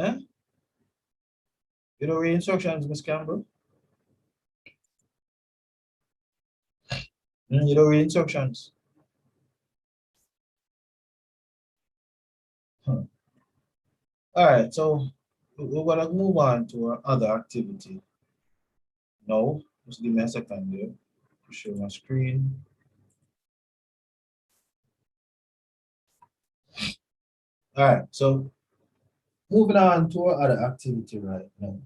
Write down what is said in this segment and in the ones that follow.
Huh? You know read instructions, Miss Campbell? You don't read instructions. Huh. All right, so we're gonna move on to our other activity. No, just give me a second here to show my screen. All right, so moving on to our other activity right now.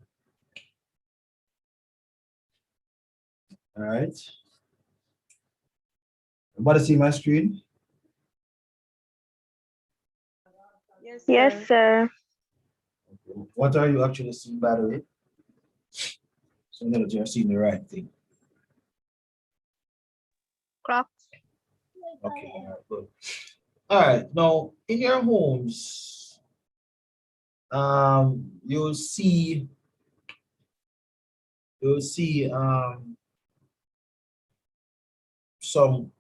All right. Everybody see my screen? Yes, Yes, sir. sir. Okay. What are you actually seeing, by the way? So that you're seeing the right thing. Clock. Okay, all right, good. All right, now in your homes, you'll see some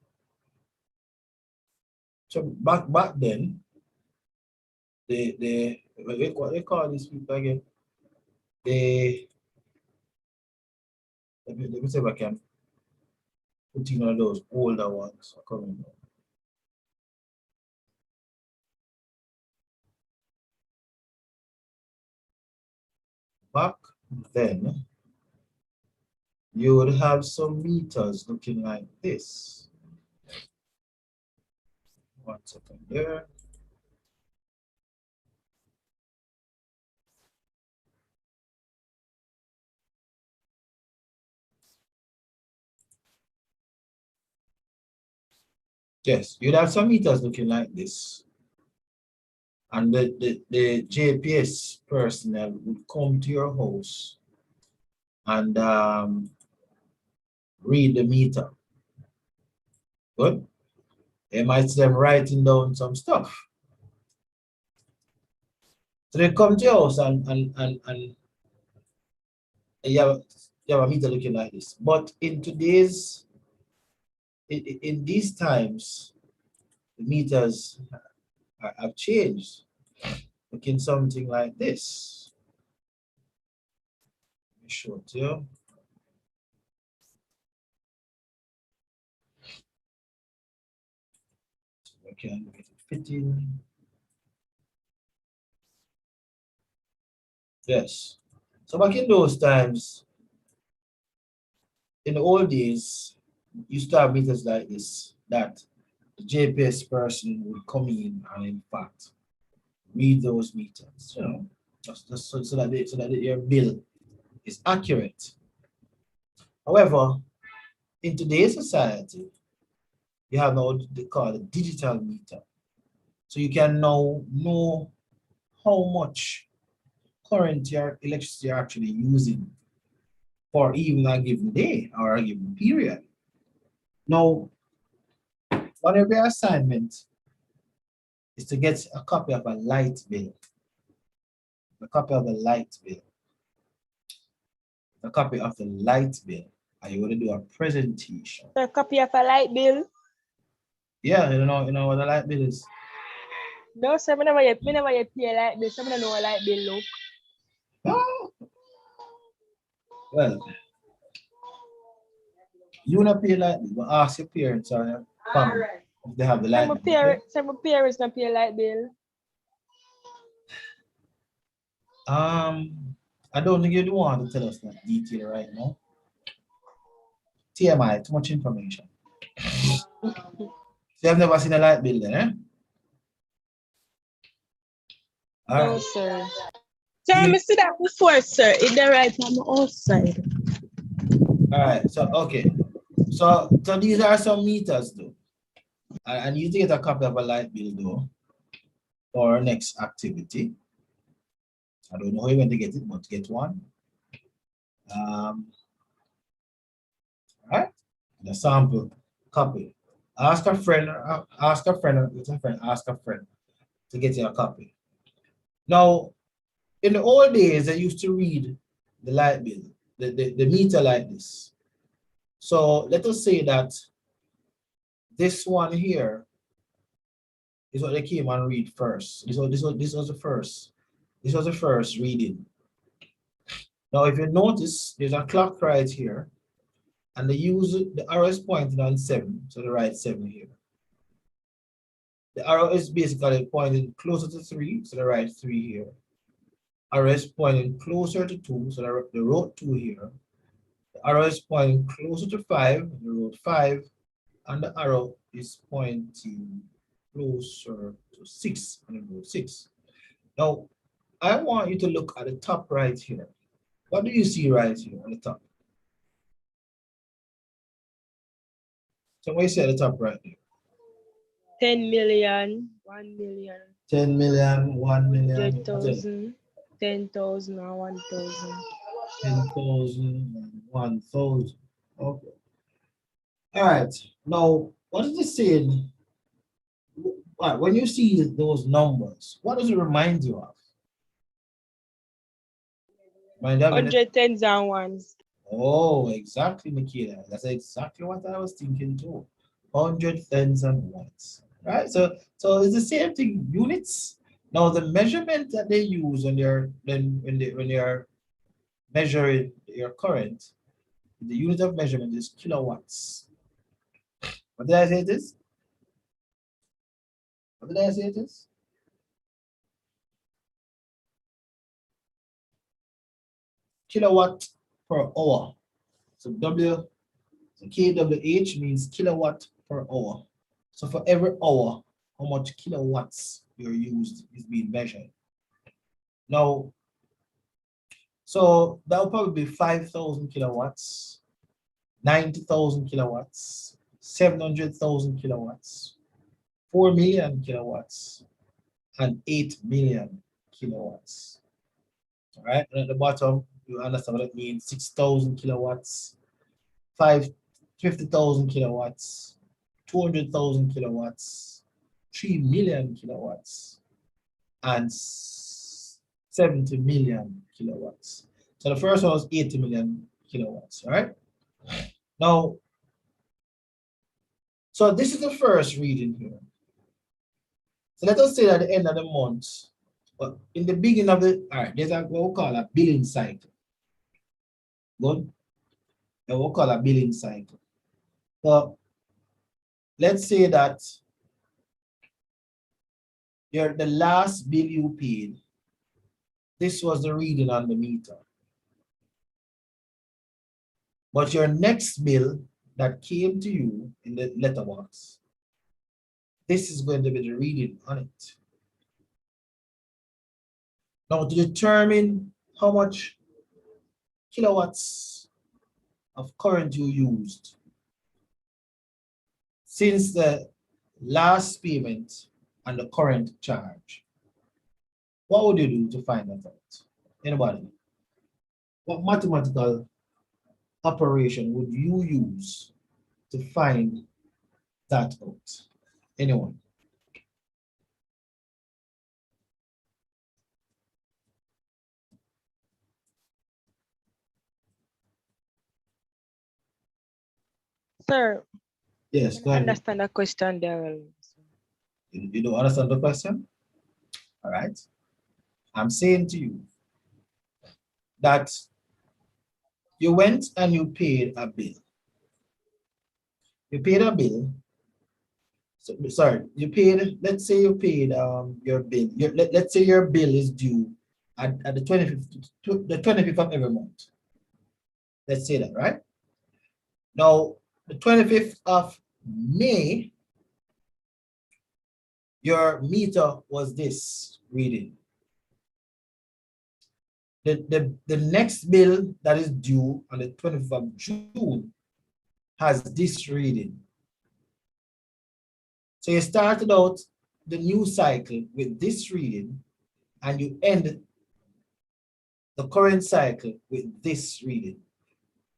back then they what they call these people again? They let me see if I can put in one of those older ones. I can't remember. Back then, you would have some meters looking like this. 1 second there. Yes, you'd have some meters looking like this. And the JPS personnel would come to your house and read the meter. Good. They might see them writing down some stuff. So they come to your house and you have a meter looking like this. But in these times, the meters have changed, looking something like this. Let me show it to you. So I can get it fitting. Yes. So back in those times, in the old days, you used to have meters like this, that the JPS person would come in and in fact read those meters, just so that your bill is accurate. However, in today's society, you have now what they call a digital meter. So you can now know how much current your electricity you're actually using for even a given day or a given period. Now, one of your assignments is to get a copy of a light bill. A copy of the light bill. A copy of the light bill. And you want to do a presentation. A copy of a light bill. Yeah, you know what a light bill is. No, sir, me never yet pay a light bill. So I don't know what light bill look. Oh, well, you wanna pay light bill, but ask your parents or your family if they have the light bill. Okay? My parents don't pay a light bill. I don't think you want to tell us that detail right now. TMI, too much information. So you've never seen a light bill then, eh? All No, right. sir. Sir, I see that before, sir. It's the right on the outside. All right. So okay. So these are some meters though. And you get a copy of a light bill though for our next activity. I don't know how you're going to get it, but get one. All right. The sample copy. Ask a friend, ask a friend, ask a friend to get you a copy. Now, in the old days, I used to read the light bill, the meter like this. So let us say that this one here is what they came and read first. This was the first This was the first reading. Now, if you notice, there's a clock right here, and the arrow is pointing on 7, so the right 7 here. The arrow is basically pointing closer to 3, so the right 3 here. Arrow is pointing closer to 2, so the road 2 here. The arrow is pointing closer to 5, the road 5, and the arrow is pointing closer to 6, and the road 6. Now, I want you to look at the top right here. What do you see right here on the top? So what you see at the top right here? 10 million, 1 million, 10 million, 1 million, 100,000, 10,000, or 1,000. 10,000, and 1,000. Okay. All right. Now, what is it saying? All right, when you see those numbers, what does it remind you of? Remind you of 100 tens and ones. Oh, exactly, Nikita. That's exactly what I was thinking too. 100 tens and ones. Right? So it's the same thing, units. Now the measurement that they use when you're measuring your current, the unit of measurement is kilowatts. What did I say it is? What did I say it is? Kilowatt per hour. So kWh means kilowatt per hour. So for every hour, how much kilowatts you're used is being measured. Now, so that will probably be 5,000 kilowatts, 90,000 kilowatts, 700,000 kilowatts, 4 million kilowatts, and 8 million kilowatts. All right, and at the bottom, you understand what it means: 6,000 kilowatts, 50,000 kilowatts, 200,000 kilowatts, 3 million kilowatts, and 70 million kilowatts. So the first one was 80 million kilowatts, all right? Now, so this is the first reading here. So let us say at the end of the month, but in the beginning of the, all right, there's what we call a billing cycle. Good? And we'll call a billing cycle. So let's say that the last bill you paid, this was the reading on the meter. But your next bill that came to you in the letterbox, this is going to be the reading on it. Now, to determine how much kilowatts of current you used since the last payment and the current charge, what would you do to find that out? Anybody? What mathematical operation would you use to find that out? Anyone? Sir, Yes, go I ahead. understand the question there. You don't understand the question? All right. I'm saying to you that you went and you paid a bill. You paid a bill. So, sorry, you paid, let's say you paid your bill. Let's say your bill is due at the 25th of every month. Let's say that, right? Now, the 25th of May, your meter was this reading. The next bill that is due on the 25th of June has this reading. So you started out the new cycle with this reading, and you end the current cycle with this reading.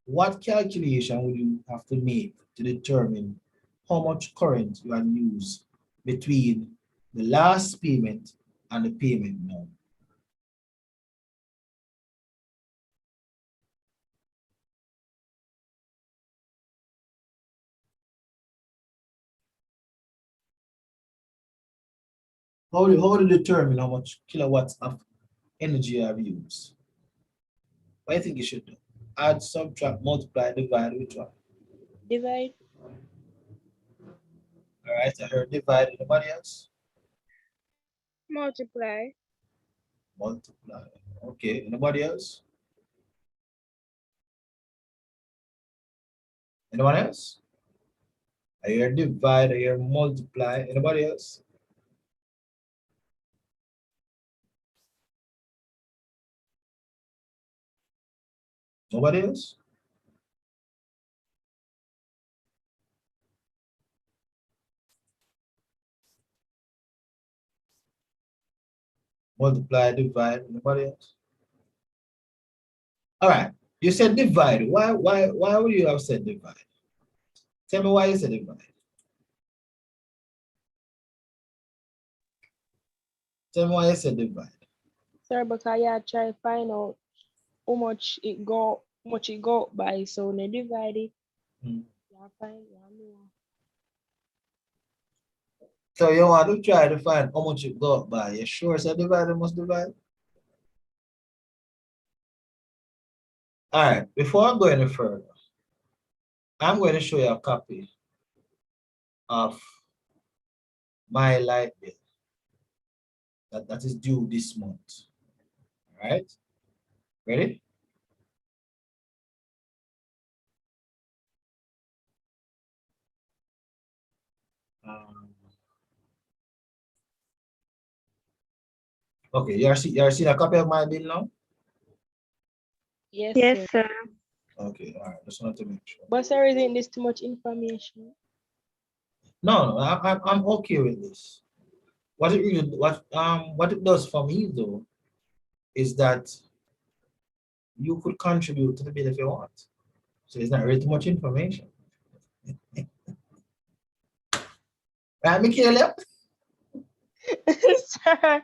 What calculation would you have to make to determine how much current you have used between the last payment and the payment now? How do you determine how much kilowatts of energy you have used. What do you think you should do? Add, subtract, multiply, divide, which one? Divide. All right, I heard divide. Anybody else? Multiply. Multiply. Okay, anybody else? Anyone else? I hear divide, I hear multiply. Anybody else? Nobody else? Multiply, divide. Nobody else? All right. You said divide. Why would you have said divide? Tell me why you said divide. Tell me why you said divide. Sir, because I try to find out how much it go by. So when you divide it, Hmm. you find you know. So you want to try to find how much it got by. You sure so divide must divide? All right, before I go any further, I'm going to show you a copy of my light bill that is due this month. All right, ready? Um, okay, you are seeing a copy of my bill now? Yes, Yes, sir. sir. Okay, all right, just wanted to make sure. But sir, isn't this too much information? No, I'm okay with this. What it does for me though is that you could contribute to the bill if you want. So it's not really too much information. Right, Michaela? Sir,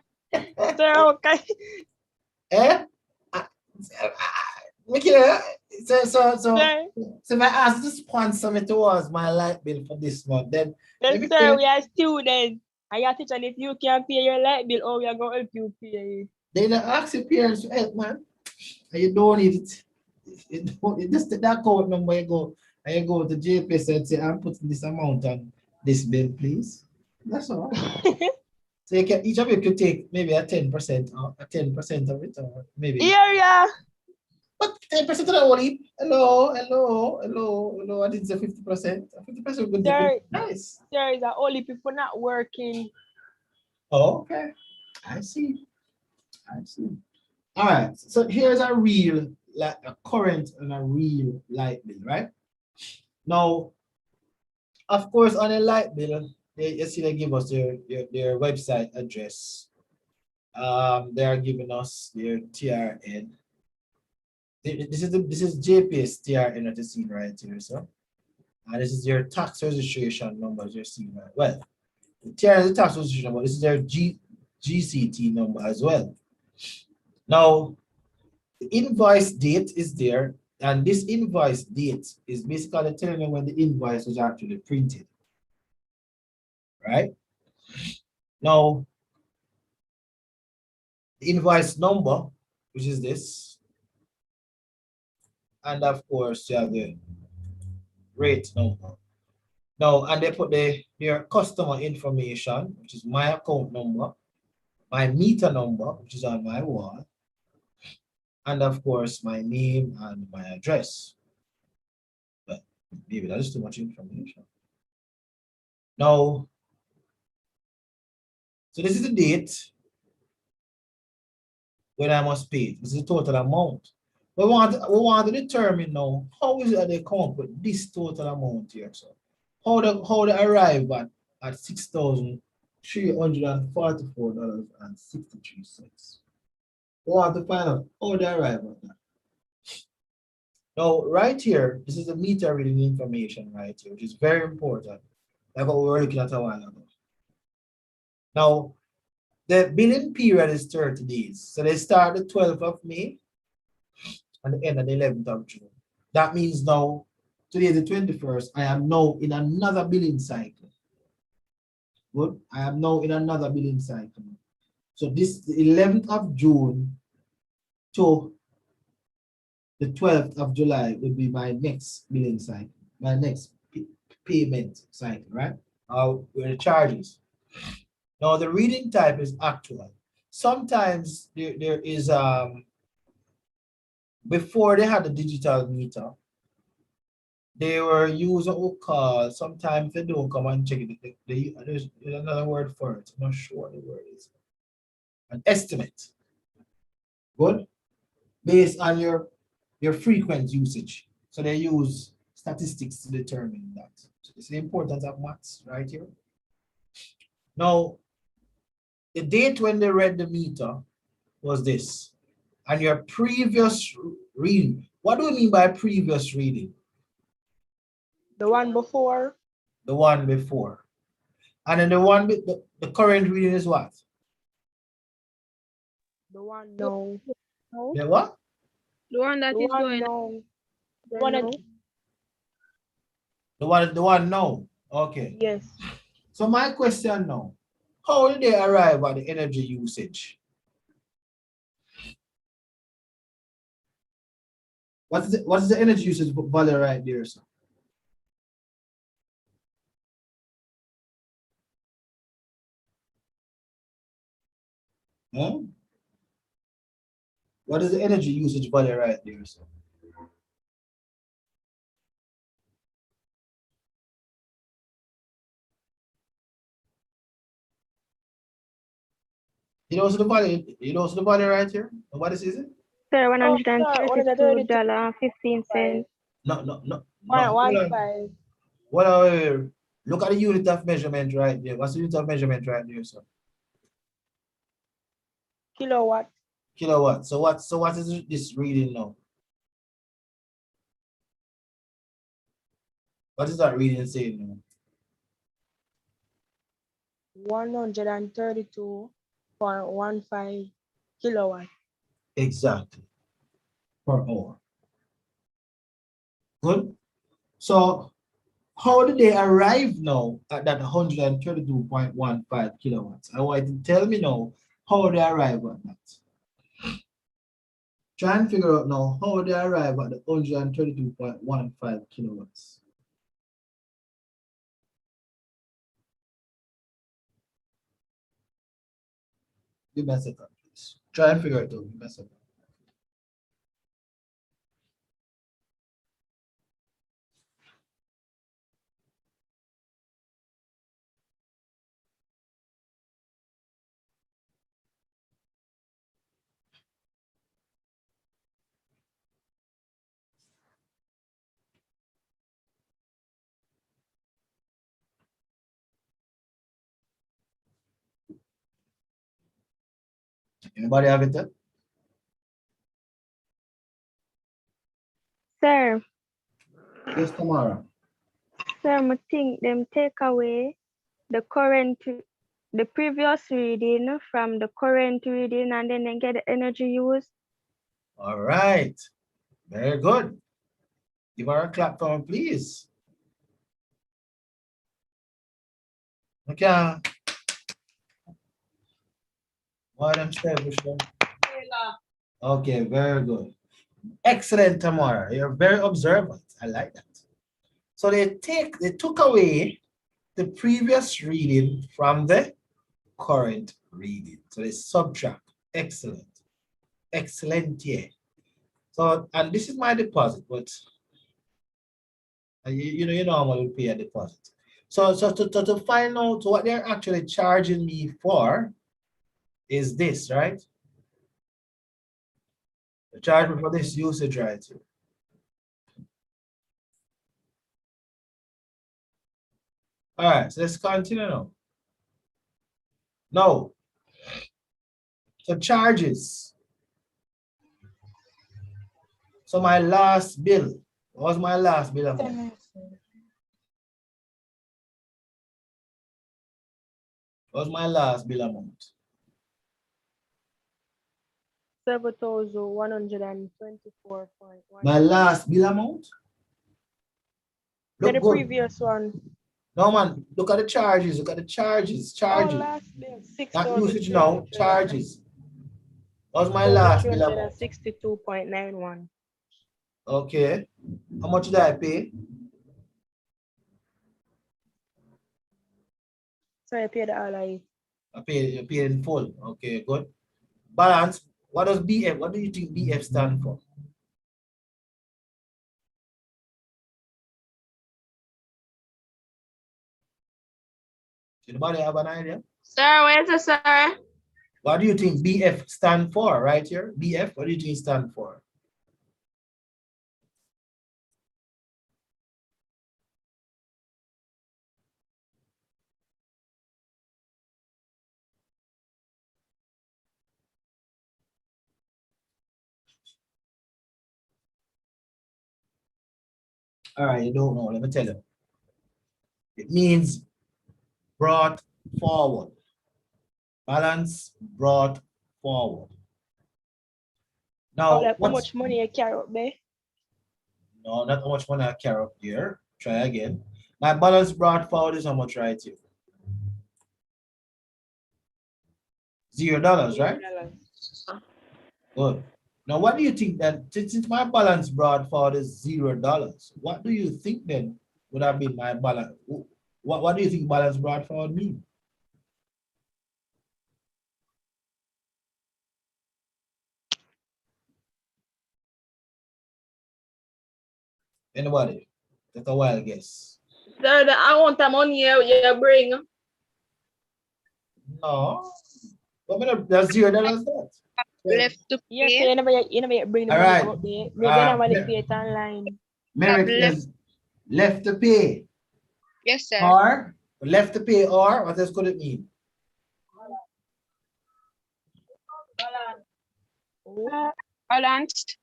sir, okay. Eh? Michaela, so Sir, if I ask to sponsor me towards my light bill for this month, then then sir, we are students. I have to teach if you can pay your light bill, or we are going to help you pay it. they don't ask your parents for help, man. And you don't need it. You just take that code number, you go and you go to JPS and say, I'm putting this amount on this bill, please. That's all. So you can, each of you could take maybe a 10% or a 10% of it, or maybe. Yeah. But 10% of the whole heap. Hello. I didn't say 50%. 50% would Sir, be nice. there is only people not working. Oh, okay. I see. All right. So here's a real, like a current and a real light bill, right? Now, of course, on a light bill, you see they give us their website address. They are giving us their TRN. This is JPS TRN that you see right here, so. And this is their tax registration number as you're seeing right. Well, the TRN is the tax registration number. This is their GCT number as well. Now, the invoice date is there, and this invoice date is basically telling you when the invoice was actually printed. Right? Now, the invoice number, which is this, and of course, you have the rate number. Now, and they put their customer information, which is my account number, my meter number, which is on my wall, and of course, my name and my address. But maybe that is too much information. Now, so this is the date when I must pay it. This is the total amount. We want to determine now how is it that they come up with this total amount here. So how they arrive at $6,344.63. We want to find out how they arrive at that. Now, right here, this is the meter reading information right here, which is very important. Like what we were looking at a while ago. Now, the billing period is 30 days. So they start the 12th of May and the end of the 11th of June. That means now, today is the 21st, I am now in another billing cycle. Good. I am now in another billing cycle. So this, the 11th of June to the 12th of July would be my next billing cycle, my next payment cycle, right? Where the charges. Now the reading type is actual. Sometimes there is before they had the digital meter, they were using what call, sometimes they don't come and check it. There's another word for it. I'm not sure what the word is. An estimate. Good? Based on your frequent usage. So they use statistics to determine that. So it's the importance of maths right here. Now, the date when they read the meter was this. And your previous reading. What do we mean by previous reading? The one before. The one before. And then the one with the current reading is what? The one now. The what? The one that The is one going now. The on one now. that, The one now. Okay. yes. So my question now, how did they arrive at the energy usage? What is the energy usage value right there, sir? Huh? What is the energy usage value right there, sir? You know what's the value? You know what's the value right here? Nobody sees it? Sir, Oh, sir, $132.15. No. One Hold on. five. Well, look at the unit of measurement right there. What's the unit of measurement right there, sir? Kilowatt. Kilowatt. So what is this reading now? What is that reading saying now? 132.15 kilowatt. Exactly. Per hour. Good. So how did they arrive now at that 132.15 kilowatts? I want you to tell me now how they arrive at that. Try and figure out now how they arrive at the 132.15 kilowatts. Give me a second, please. Try and figure it out. Give me a second. Anybody have it there? Sir, Yes, Tamara. I think them take away the previous reading from the current reading and then they get the energy use. All right. Very good. Give her a clap for me, please. Okay. What I'm saying, okay, very good. Excellent, Tamara. You're very observant. I like that. So they took away the previous reading from the current reading. So they subtract. Excellent. Excellent, yeah. So, and this is my deposit, but you normally pay a deposit. So to find out what they're actually charging me for is this, right? The charge me for this usage right here. All right, so let's continue now. No. So charges. So my last bill. What was my last bill amount? What was my last bill amount? 7,124.1. My last bill amount? The Look good. previous one. No man, look at the charges. Look at the charges. Oh, Charges. last bill. Not usage now. Charges. What's my So much last three bill hundred and amount? 62.91. Okay. How much did I pay? So I paid all I I paid in full. Okay, good. Balance. What does BF? What do you think BF stand for? Anybody have an idea? Sir, where's the sir? What do you think BF stand for right here? BF, what do you think it stand for? All right, you don't know. Let me tell you. It means brought forward. Balance brought forward. oh, Now, like how what's much money I carry up there? no, not how much money I carry up here. Try again. My balance brought forward is how much right here? $0, right? $0. Good. Now, what do you think then? Since my balance brought forward is $0, what do you think then would have been my balance? What do you think balance brought forward mean? Anybody? Take a wild guess. Sir, the amount of money you bring. No. But that's $0 that. Left to Yes, so pay. you never yet bring the All money right. out there. They normally pay it online. Merrick Left. says left to pay Yes, sir. or left to pay or what else could it mean? Oh, Balanced.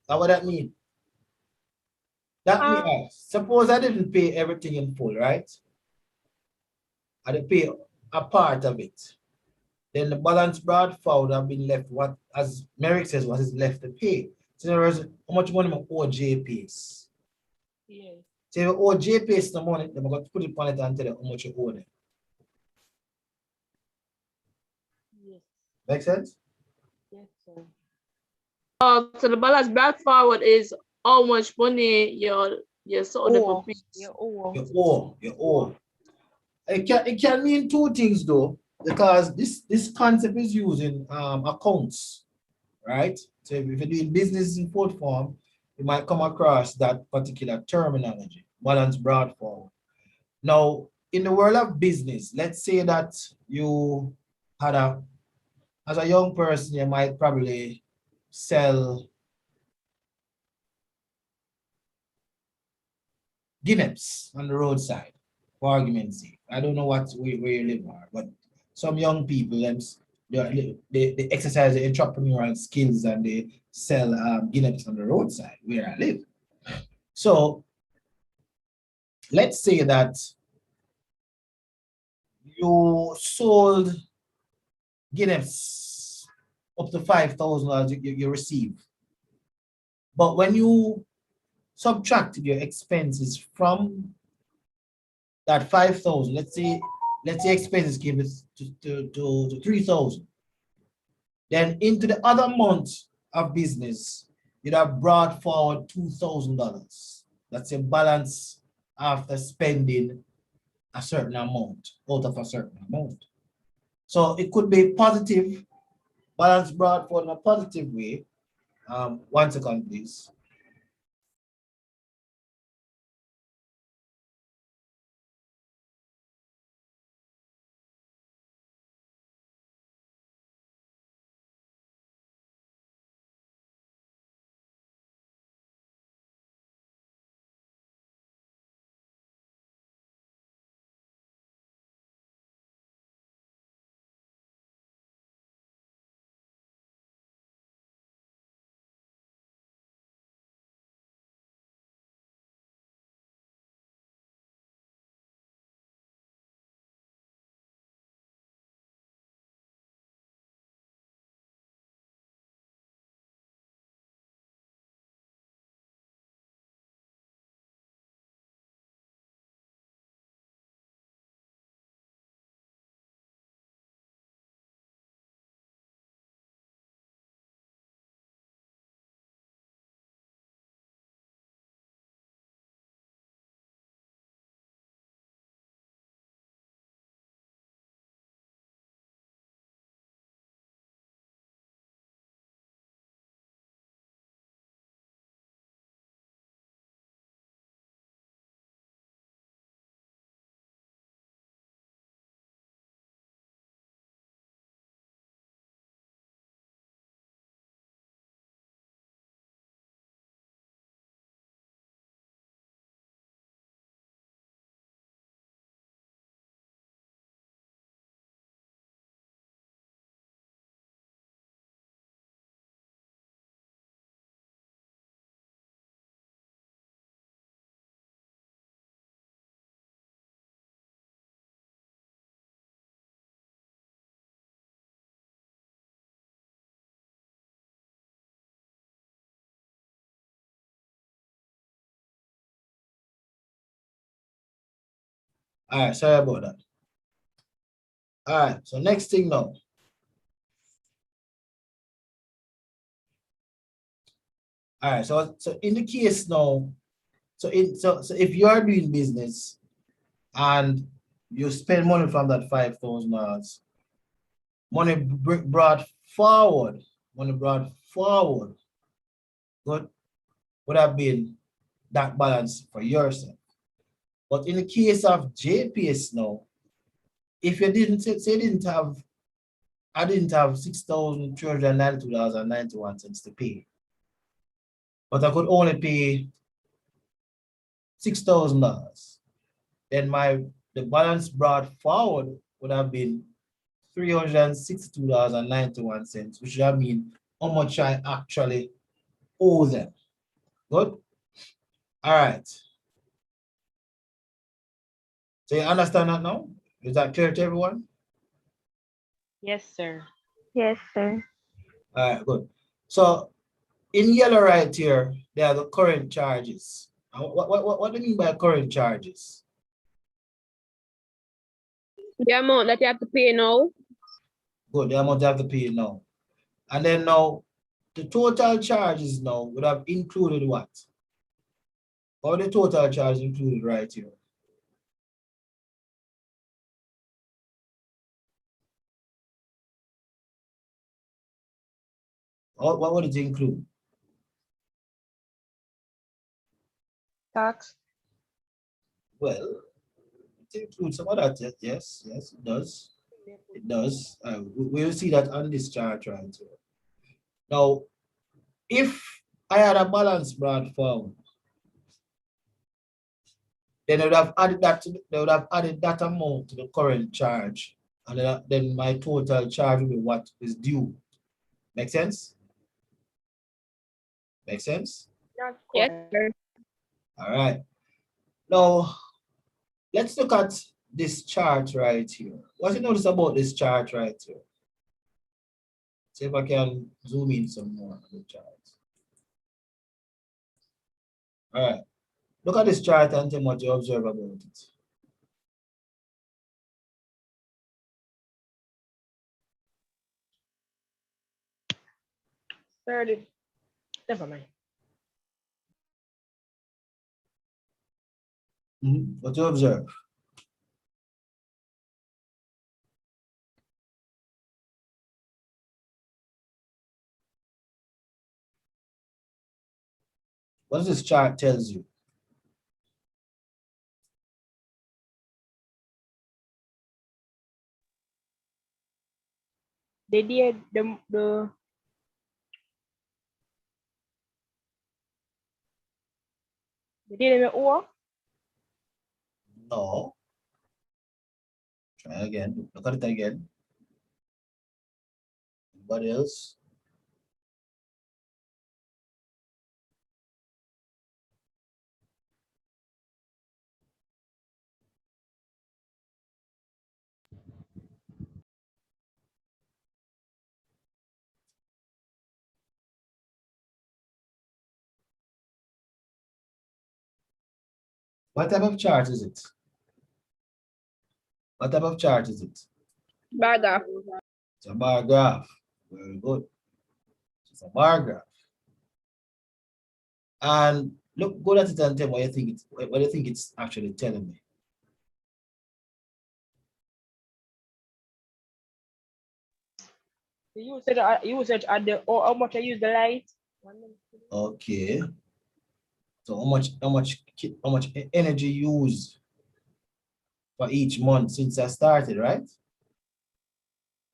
Now what that mean? That means suppose I didn't pay everything in full, right? I did pay a part of it. Then the balance brought forward have been left what as Merrick says what is left to pay. So in other words, how much money my OJ pays. yeah. So if you owe JPS the money, then I'm going to put it on it and tell you how much you owe them. Yes. Make sense? Yes, sir. Oh, so the balance brought forward is how much money you sold them for Oh, pay. yeah, oh. You owe, you owe. It can mean two things though, because this concept is using accounts, right? So if you're doing business in port form, you might come across that particular terminology, balance brought forward. Now, in the world of business, let's say that you had as a young person, you might probably sell Guinness on the roadside, for argument's sake. I don't know where you live are, but some young people, they exercise the entrepreneurial skills and they sell Guinness on the roadside where I live. So let's say that you sold Guinness up to $5,000 you receive. But when you subtracted your expenses from that 5,000, let's say expenses came to 3,000. Then into the other month of business, you'd have brought forward $2,000. That's a balance after spending a certain amount out of a certain amount. So it could be positive, balance brought forward in a positive way. 1 second, please. All right, sorry about that. All right, so next thing now. All right, so in the case now, so if you are doing business and you spend money from that $5,000, money brought forward, good, would have been that balance for yourself. But in the case of JPS now, if you didn't say I didn't have $6,392.91 to pay, but I could only pay $6,000, then the balance brought forward would have been $362.91, which would mean how much I actually owe them. Good? All right. So you understand that now? Is that clear to everyone? Yes, sir. Yes, sir. All right, good. So in yellow right here, there are the current charges. What do you mean by current charges? The amount that you have to pay now. Good, the amount you have to pay now. And then now, the total charges now would have included what? Or the total charge included right here? Or what would it include? Tax. Well, it includes some of that, yes, it does. It does. We'll see that on this chart right here. Now, if I had a balance brought forward, then they would have added that amount to the current charge, and then my total charge will be what is due. Make sense? Make sense? That's Yes, correct. sir. All right. Now, let's look at this chart right here. What you notice about this chart right here? See if I can zoom in some more on the chart. All right. Look at this chart and tell me what you observe about it. Sir, never mind. What you observe? What does this chart tells you? They did the or No. Try again. Look at it again. Anybody else? What type of chart is it? What type of chart is it? Bar graph. It's a bar graph. Very good. It's a bar graph. And look, go at it and tell me what you think it's actually telling me. you said at the or how much I use the light. Okay. So how much energy used for each month since I started, right?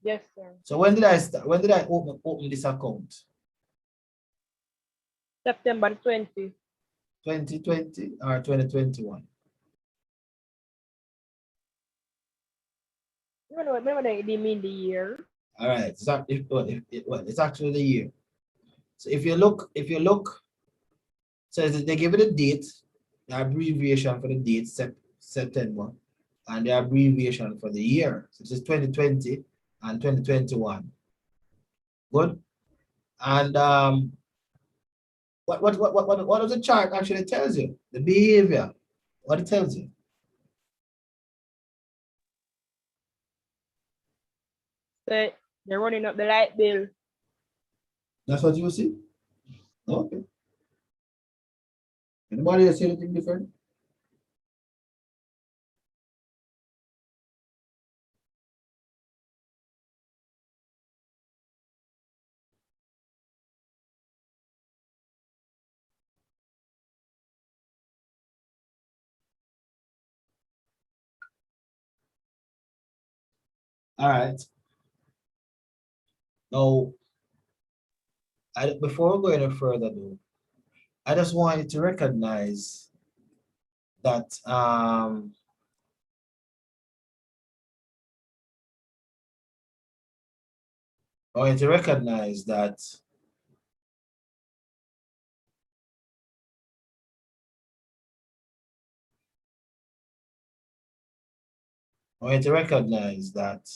Yes, sir. So when did I start? When did I open this account? September 20. 2020 or 2021? Remember they mean the year. All right. It's actually the year. So if you look, so they give it a date, the abbreviation for the date, September, and the abbreviation for the year. So this is 2020 and 2021. Good. And what does the chart actually tells you? The behavior. What it tells you? So they're running up the light bill. That's what you see? Okay. Anybody else see anything different? All right. Now, before we go any further, though, I just want you to recognize that I want you to recognize that I want you to recognize that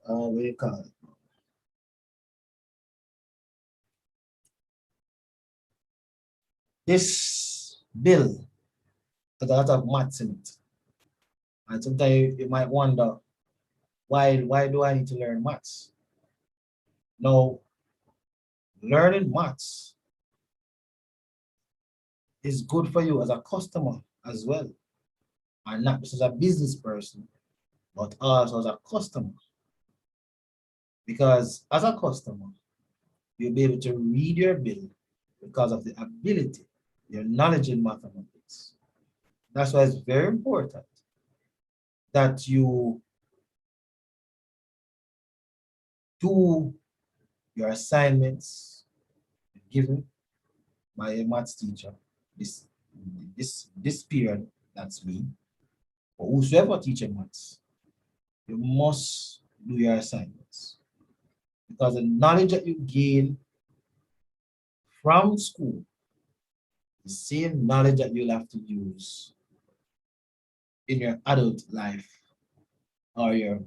what do you call it? This bill has a lot of maths in it. And sometimes you might wonder, why do I need to learn maths? Now, learning maths is good for you as a customer as well, and not just as a business person, but also as a customer. Because as a customer, you'll be able to read your bill because of the ability, your knowledge in mathematics. That's why it's very important that you do your assignments given by a maths teacher. This period, that's me, or whosoever teaching maths, you must do your assignments. Because the knowledge that you gain from school, the same knowledge that you'll have to use in your adult life or your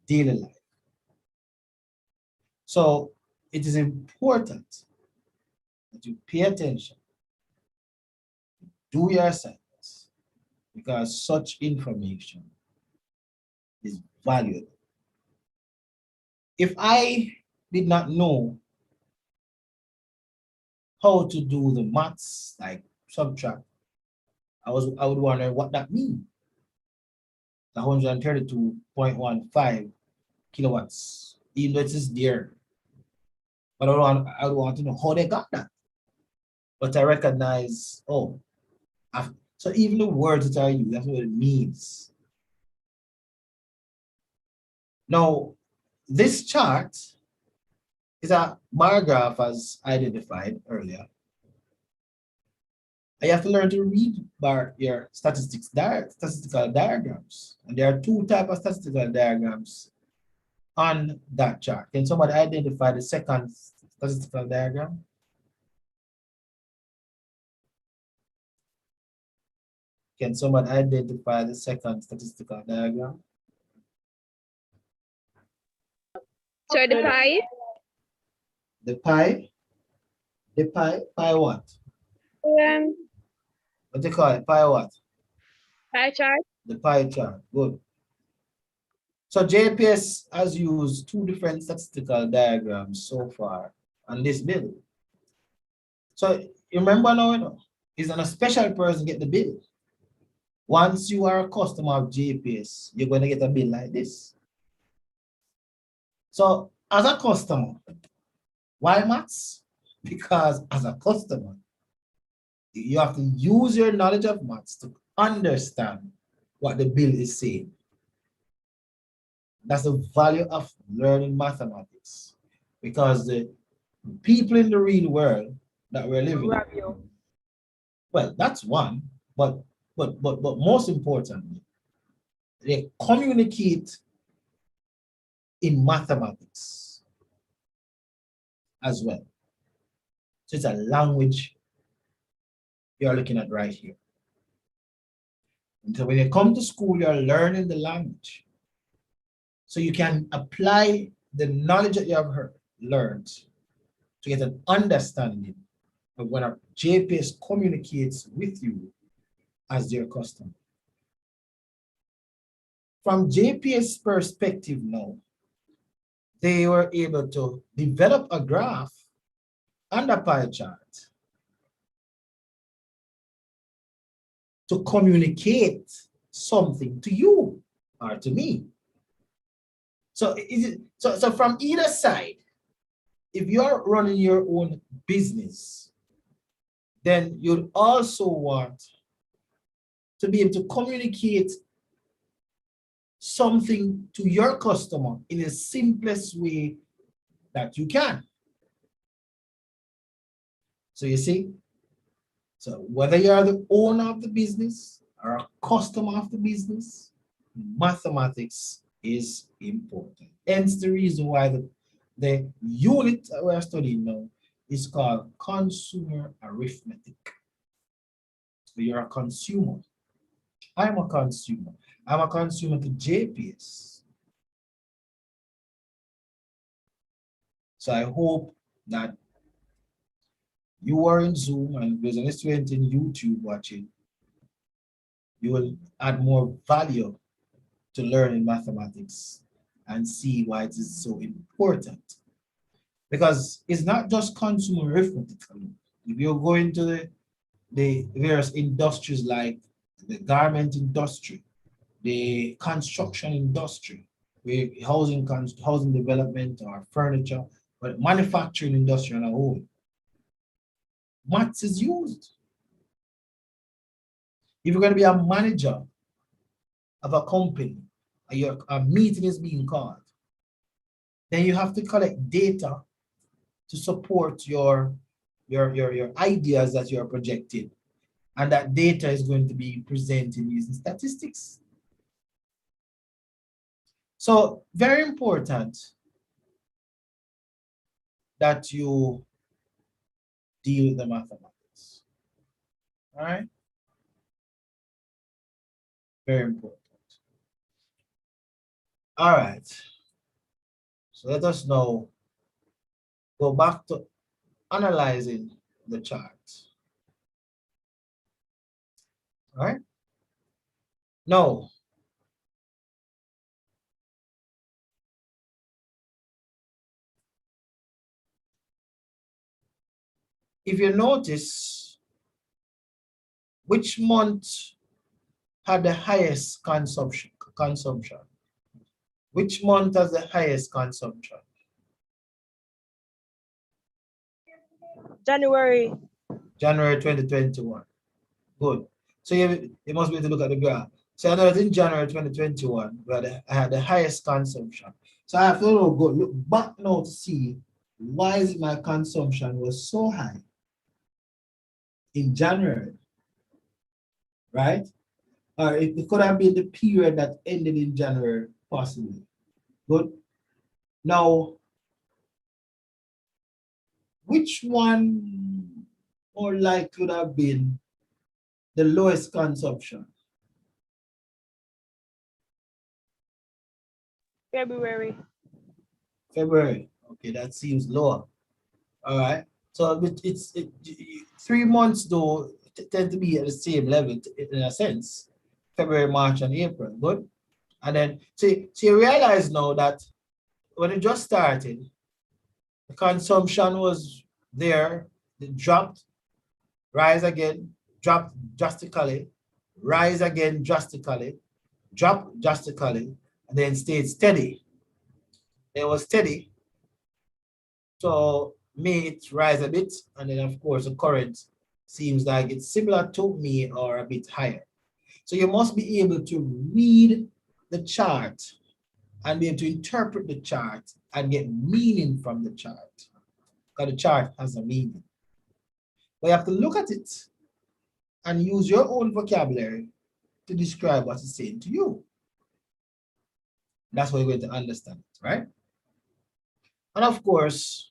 daily life. So it is important that you pay attention, do your assignments, because such information is valuable. If I did not know how to do the maths, like subtract, I would wonder what that means. The 132.15 kilowatts, even though it is there. But I would want to know how they got that. But I recognize, oh, so even the words that I use, that's what it means. Now, this chart is a bar graph as identified earlier. You have to learn to read your statistical diagrams. And there are two types of statistical diagrams on that chart. Can somebody identify the second statistical diagram? Can someone identify the second statistical diagram? So the pie? The pie? The pie? Pie what? What do you call it? Pie what? Pie chart. The pie chart. Good. So JPS has used two different statistical diagrams so far on this bill. So you remember now, it's not a special person get the bill. Once you are a customer of JPS, you're going to get a bill like this. So as a customer, why maths? Because as a customer, you have to use your knowledge of maths to understand what the bill is saying. That's the value of learning mathematics, because the people in the real world that we're living in, well, that's one, but most importantly, they communicate in mathematics as well. So it's a language you're looking at right here. And so when you come to school, you're learning the language. So you can apply the knowledge that you have learned to get an understanding of when a JPS communicates with you, as their customer. From JPS perspective now, they were able to develop a graph and a pie chart to communicate something to you or to me. So, so from either side, if you're running your own business, then you'd also want to be able to communicate something to your customer in the simplest way that you can. So you see, so whether you're the owner of the business or a customer of the business, mathematics is important. Hence the reason why the unit that we're studying now is called consumer arithmetic. You're a consumer. I'm a consumer. I'm a consumer to JPS. So I hope that you are in Zoom and there's an student in YouTube watching, you will add more value to learning mathematics and see why it is so important. Because it's not just consumer arithmetic. If you go into the various industries like the garment industry, the construction industry, where housing development or furniture, but manufacturing industry on a whole, maths is used. If you're going to be a manager of a company, a meeting is being called, then you have to collect data to support your ideas that you're projecting. And that data is going to be presented using statistics. So very important that you deal with the mathematics. All right? Very important. All right. So let us now go back to analyzing the chart. All right? Now, if you notice, which month had the highest consumption? Which month has the highest consumption? January. January 2021. Good. So you must be able to look at the graph. So I know that in January 2021, I had the highest consumption. So I have to go look back now to see why is my consumption was so high in January, right? Or it could have been the period that ended in January, possibly. Good. Now, which one more likely would have been the lowest consumption? February. February. Okay, that seems lower. All right. So it's 3 months though tend to be at the same level in a sense. February, March, and April. Good. And then so you realize now that when it just started, the consumption was there, it dropped, rise again, drop drastically, rise again drastically, drop drastically, and then stayed steady. It was steady. So may it rise a bit, and then of course the current seems like it's similar to me or a bit higher. So you must be able to read the chart and be able to interpret the chart and get meaning from the chart. Because the chart has a meaning. But you have to look at it and use your own vocabulary to describe what it's saying to you. That's how you're going to understand it, right? And of course,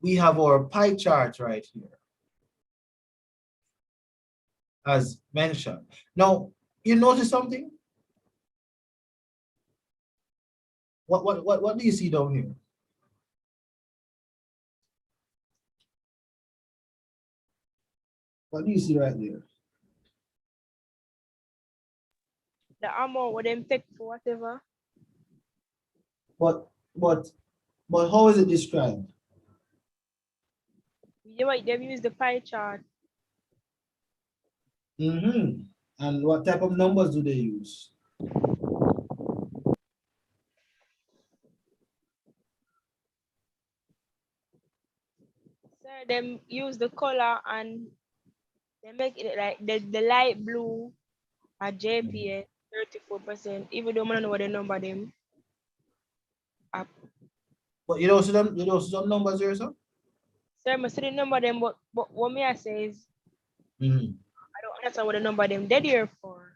we have our pie chart right here, as mentioned. Now, you notice something? What do you see down here? What do you see right there? the amount what them take for whatever. But how is it described? You might them use the pie chart. Mm-hmm. And what type of numbers do they use? Sir, them use the color and they make it like the light blue at JPS 34%, even though I don't know what the number them up. But you don't see them, you don't see some numbers here, sir? Sir, I see the number them, but what me I say is Mm-hmm. I don't understand what the number them dead here for.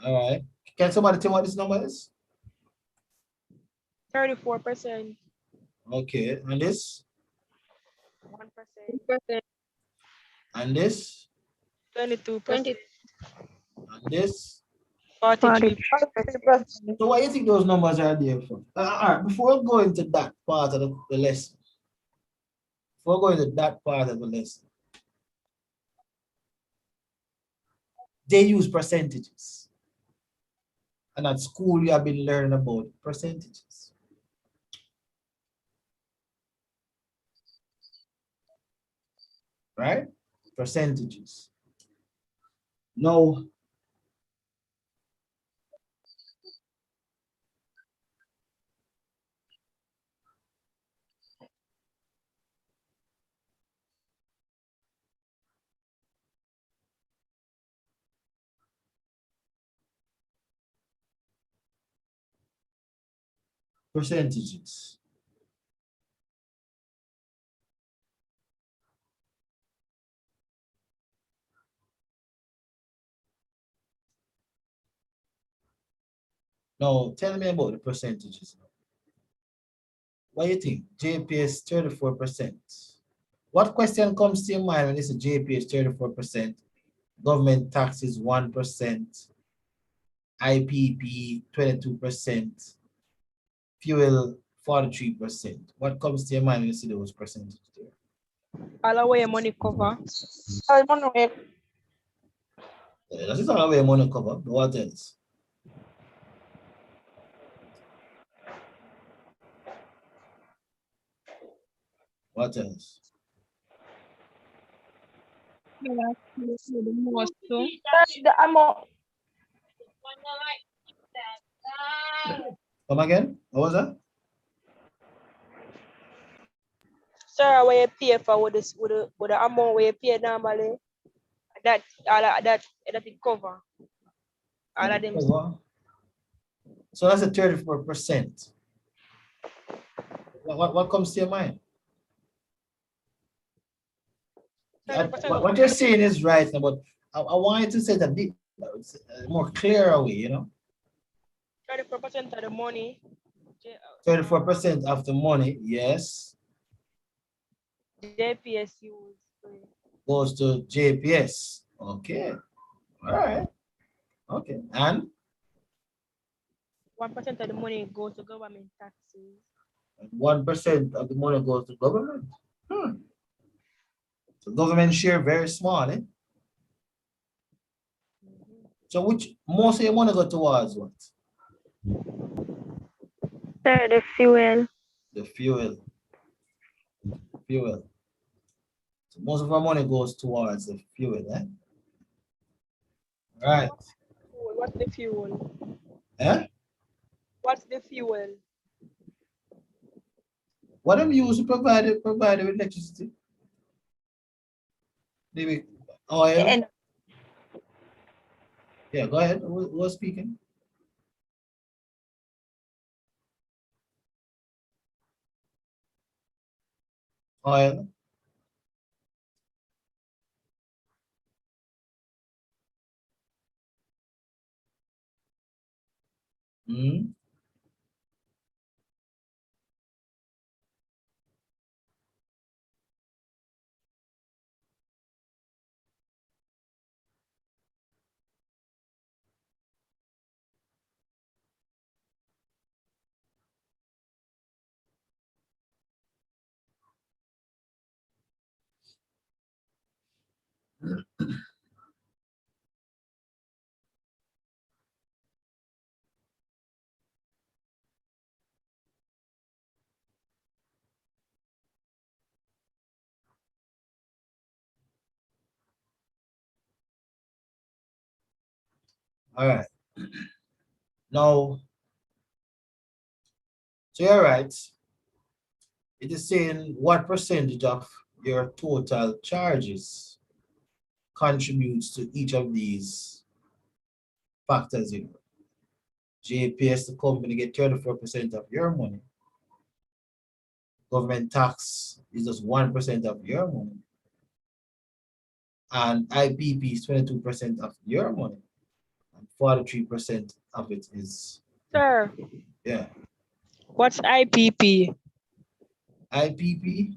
All right. Can somebody tell me what this number is? 34%, Okay. And this? 1%, And this? 22%, And this? 43%. So what do you think those numbers are there for? All right, before going to that part of the lesson, before going to that part of the lesson, they use percentages. And at school, you have been learning about percentages. Right? Percentages. Now, percentages. Now, tell me about the percentages. What do you think? JPS 34%. What question comes to your mind when it's a JPS 34%? Government taxes 1%, IPP 22%, fuel 43%. What comes to your mind when you see those percentages there? All the way your money cover. That is all the way money cover. But what else? What else? The amount. Come again? What was that? Sir, where you pay for with this with the amount where you pay normally, that all of that it cover. All of them. Cover. So that's a 34%. What comes to your mind? What you're saying is right, but I want you to say it a bit more clearer way, you know? 34% of the money. 34% of the money, yes, JPS use. goes to JPS. Okay. All right. Okay. And 1% of the money goes to government taxes. 1% of the money goes to government. So government share very small, eh? So which most of your money go towards what? Sir, the fuel. The fuel. Fuel. So most of our money goes towards the fuel, eh? All right. What's the fuel? Eh? What's the fuel? What do you use to provide with electricity? Maybe oil. And Yeah, go ahead. Who was speaking? Oil. Hmm. All right. Now, so you're right. It is saying what percentage of your total charges contributes to each of these factors here. JPS, the company, get 34% of your money. Government tax is just 1% of your money. And IPP is 22% of your money. And 43% of it is, Sir, yeah. what's IPP? IPP,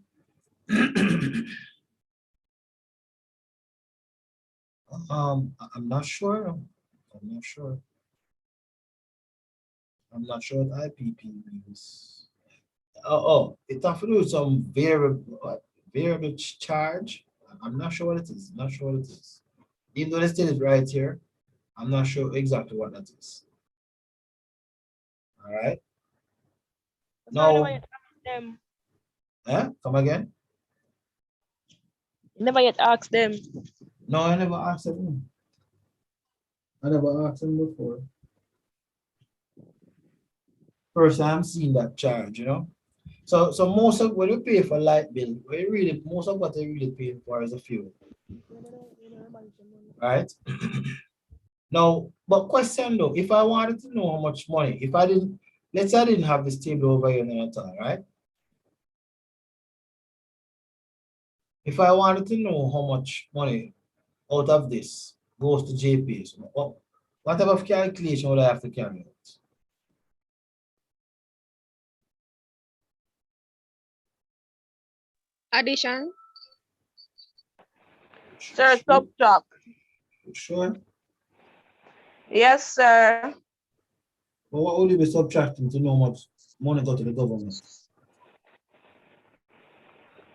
I'm not sure. I'm not sure. I'm not sure what IPP means. Oh, it has to do with some variable charge. I'm not sure what it is. Not sure what it is. Even though the state is right here, I'm not sure exactly what that is. All right. So I never Now, yet asked them. come again? Never yet asked them. No, I never asked him. I never asked him before. First time I'm seeing that charge, you know. So most of when you pay for light bill, most of what they really paying for is a fuel, right? Now, but question though, if I wanted to know how much money, if I didn't, let's say I didn't have this table over here at all, right? If I wanted to know how much money out of this goes to JPS, what type of calculation would I have to carry out? Addition. Sir, subtract. Sure. Yes, sir. But what will you be subtracting to know how much money go to the government?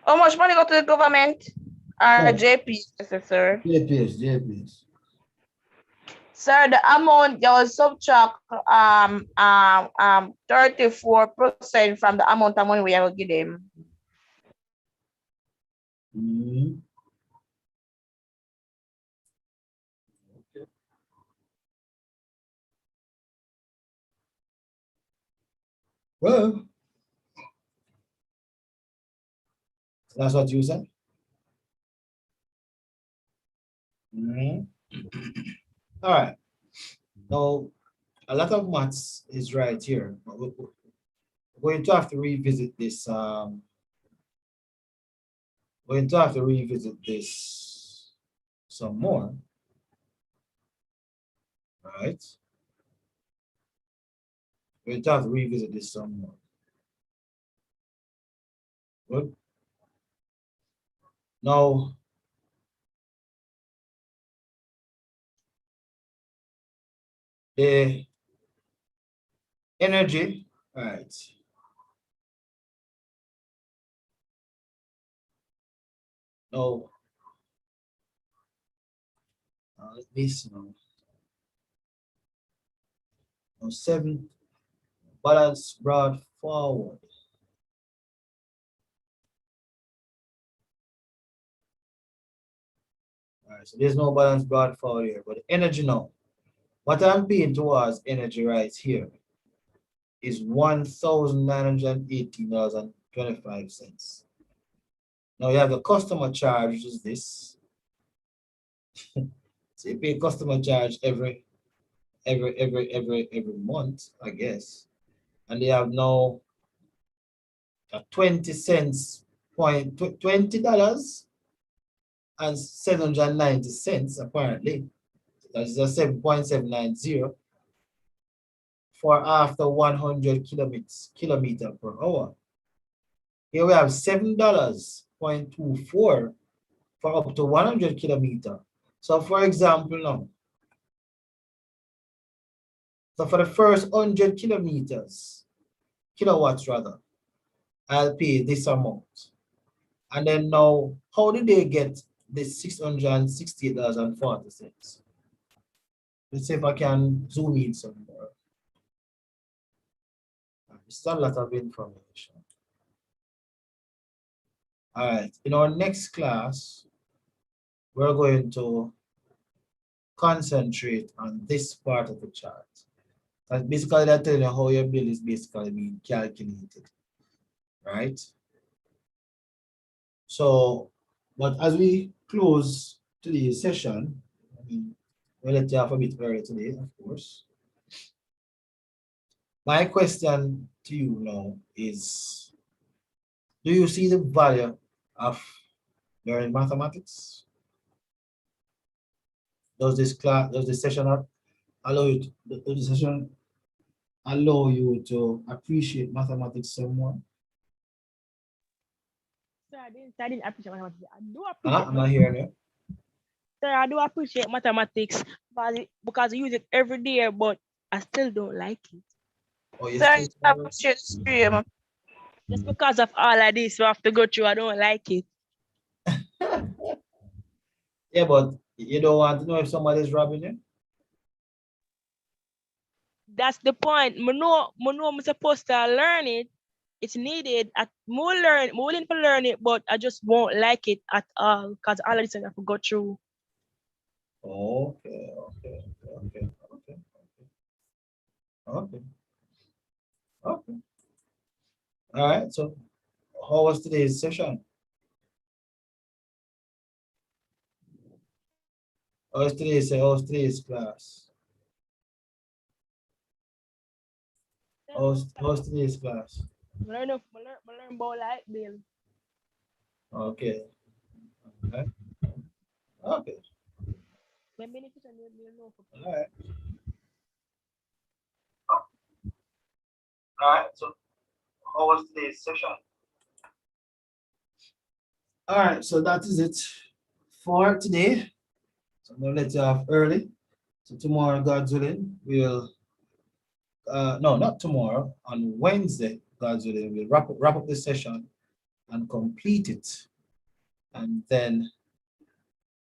How much money go to the government? No. JPS, sir. JPS. Sir, the amount you will subtract 34% from the amount of money we will give them. Mm-hmm. Okay. Well, that's what you said. Mhm. All right. Now, a lot of maths is right here, but we're going to have to revisit this. We're going to have to revisit this some more. Right? We're going to have to revisit this some more. Good. Now, the energy, all right. Now, this now. Now, 7 balance brought forward. All right, so there's no balance brought forward here, but energy now. What I'm paying towards energy right here is $1,918.25. Now you have the customer charge, which is this. So you pay customer charge every month, I guess. And they have now a 20 cents point $20 and 790 cents apparently. That's a 7.790 for after 100 kilometer per hour. Here we have $7.24 for up to 100 kilometer. So for example now, so for the first 100 kilowatts rather, I'll pay this amount. And then now, how did they get this $668.40? Let's see if I can zoom in some more. It's a lot of information. All right, in our next class, we're going to concentrate on this part of the chart. That's basically that telling you how your bill is basically being calculated, right? So, but as we close today's session, I mean, we'll let you have a bit early today, of course. My question to you now is, do you see the value of learning mathematics? Does this class, does this session allow you to, does this session allow you to appreciate mathematics some more? Sir, I didn't appreciate mathematics. I do Huh? appreciate I'm not hearing you. Sir, I do appreciate mathematics because I use it every day, but I still don't like it. Oh, you Sir, still you appreciate stream. Just because of all of this we have to go through, I don't like it. yeah, but you don't want to know if somebody's robbing you? That's the point. I know I'm supposed to learn it. It's needed. More willing to learn it, but I just won't like it at all because all of this I have to go through. Okay. Okay. All right. So, how was today's session? How was today's class? How's today's class? I learn about light bill. Okay. Okay. Okay. The beneficial you know for All right. All right. So, how was today's session? All right. So that is it for today. So I'm gonna let you off early. So tomorrow, God's willing, we'll no, not tomorrow. On Wednesday, God's willing, we'll wrap up the session and complete it, and then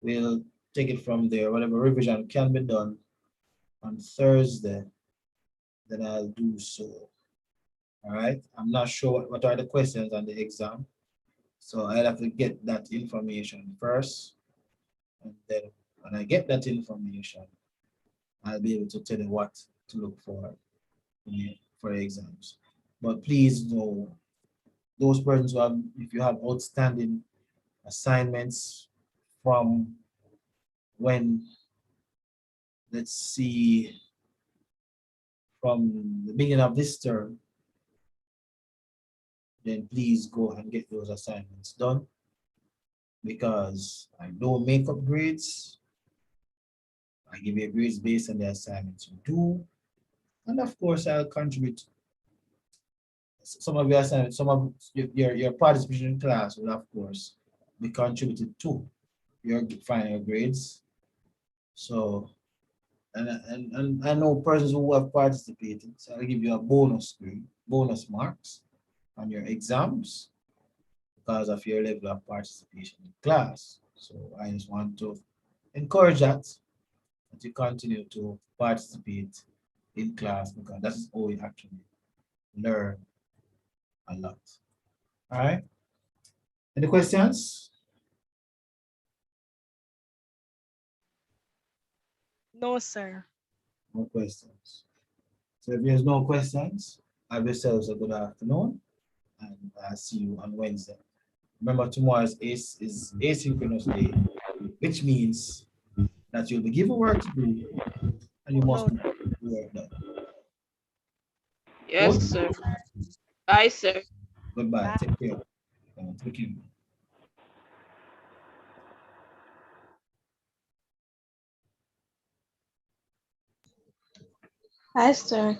we'll take it from there. Whatever revision can be done on Thursday, then I'll do so. All right. I'm not sure what are the questions on the exam, so I'll have to get that information first, and then when I get that information, I'll be able to tell you what to look for for exams. But please know, those persons who have, if you have outstanding assignments from when, let's see, from the beginning of this term, then please go and get those assignments done, because I don't make up grades. I give you grades based on the assignments you do. And of course, I'll contribute some of your assignments, some of your participation in class will of course be contributed to your final grades. So, and I know persons who have participated, so I'll give you a bonus grade, bonus marks on your exams because of your level of participation in class. So I just want to encourage that you continue to participate in class, because that is how we actually learn a lot. All right. Any questions? No, sir. No questions. So if there's no questions, have yourselves a good afternoon, and I'll see you on Wednesday. Remember, tomorrow is asynchronous day, which means that you'll be given work to do and you must No. do the work done. Yes, Good? sir. Aye, sir. Goodbye. Bye. Take care. Take care. Aye, sir.